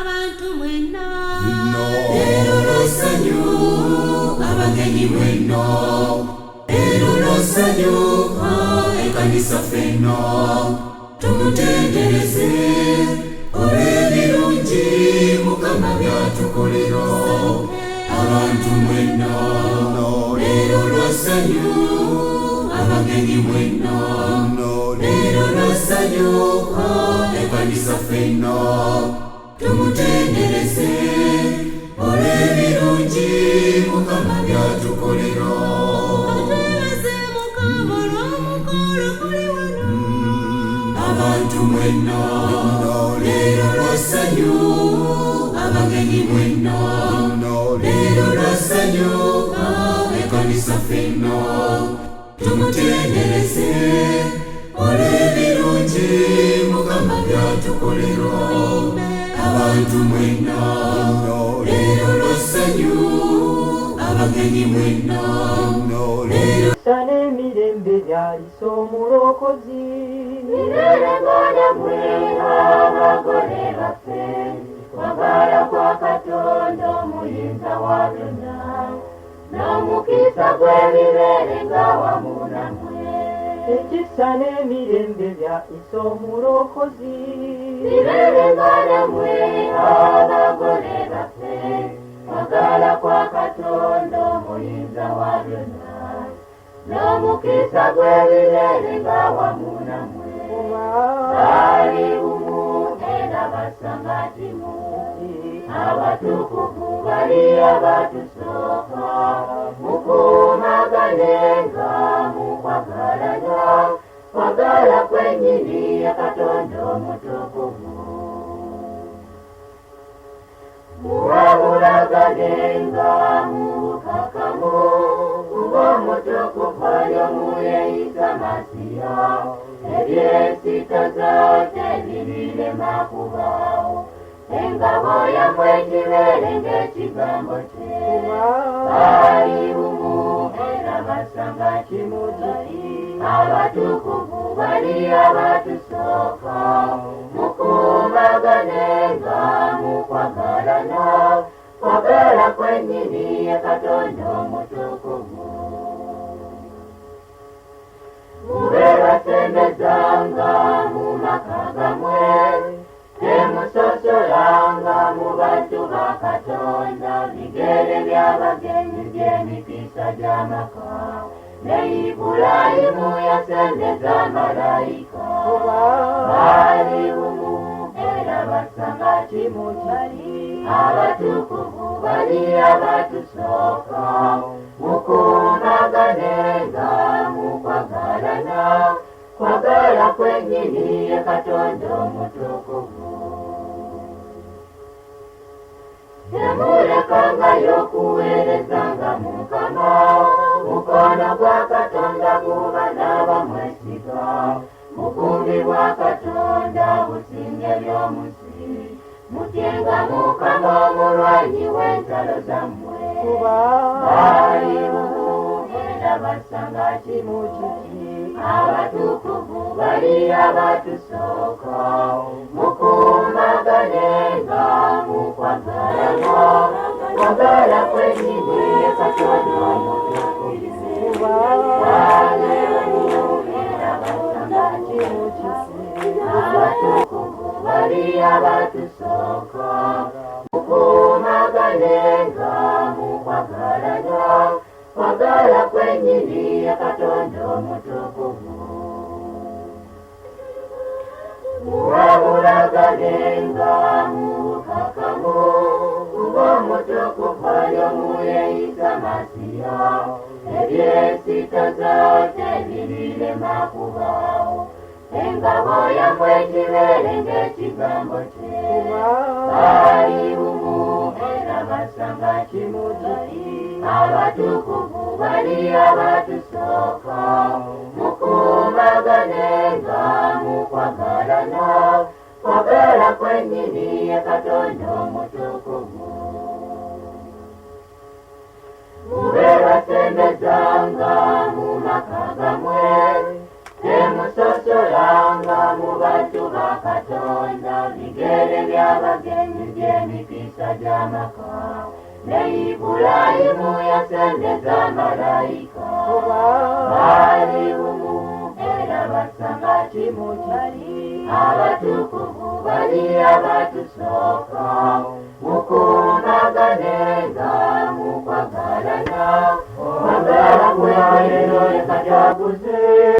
abantu mwenna leero lw'essanyu abagenyi mwenna leero lw'essanyu ekkanisa ffenna tumutendereze olw'ebirungi Mukama by'atukolera abantu mwenna leero lw'essanyu abagenyi mwenna leero lw'essanyu ekkanisa ffenna tumutendereze olw'ebirungi Mukama by'atukolera abantu mwenna leero lw'essanyu abagenyi mwenna leero lw'essanyu ekkanisa ffenna tumutendereze olw'ebirungi Mukama by'atukolera abantu mwenna leero lw'essanyu abagenyi mwenna leero sana emirembe byalisa omulokozi mirembe mwe abagole baffe kwagala kwa Katonda omuyinza wa byonna n'omukisa gw'ebibeerenga wamu nammwe ekisa n'emirembe byalisa omulokozi mirembe mwe abagole baffe kwagala kwa Katonda omuyinza wa byonna n'omukisa gw'ebibeerenga wamu nammwe bali bumu era basanga timu abatukuvu bali abatusooka mukuumaganenga mukwagalana kwagala kwennyini ya Katonda omutukuvu muwabulaganenga mukakamu kuba omutukuvu oyo muyeyisa Masiya ebyensitaza tebirema kubaawo engabo yammwe ekibeere ng'ekigambo kye bali bumu era basanga kimuti abatukuvu bali abatusooka mukuumaganenga mukwagalana kwagala kwennyini ye Katonda omutukuvu mube basembezanga mu maka gammwe temusosolanga mu bantu ba Katonda bigere by'abagenyi by'emikisa gy'amaka ne Ibulayimu yasembeza malayika bali bumu era basanga kimuti abatukuvu bali abatusooka mukuumaganenga mukwagalana kwagala kwennyini ye Katonda omutukuvu temulekangayo kuweerezanga Mukama mukono gwa Katonda guba n'abamwesiga bukumbi bwa Katonda businge by'omusi mutyenga Mukama omulwanyi w'entalo zammwe bali bumu era basanga kimuti abatukuvu bali abatusooka mukuumaganenga mukwagalana kwagala kwennyini ye Katonda omutukuvu bali bumu era basanga kimuti abatukuvu bali abatusooka mukuumaganenga mukwagalana kwagala kwennyini ye Katonda omutukuvu muwabulaganenga mukakamu kuba omutukuvu oyo muyeyisa Masiya ebyensitaza tebirema kubaawo engabo yammwe ekibeere ng'ekigambo kye bali bumu era basanga kimuti abatukuvu bali abatusooka mukuumaganenga mukwagalana kwagala kwennyini ye Katonda omutukuvu mube basembezanga mu maka gammwe temusosolanga mu bantu ba Katonda bigere by'abagenyi by'emikisa gy'amaka ne Ibulayimu yasembeza malayika bali bumu era basanga kimu kyali abatukuvu bali abatusooka mukuumagane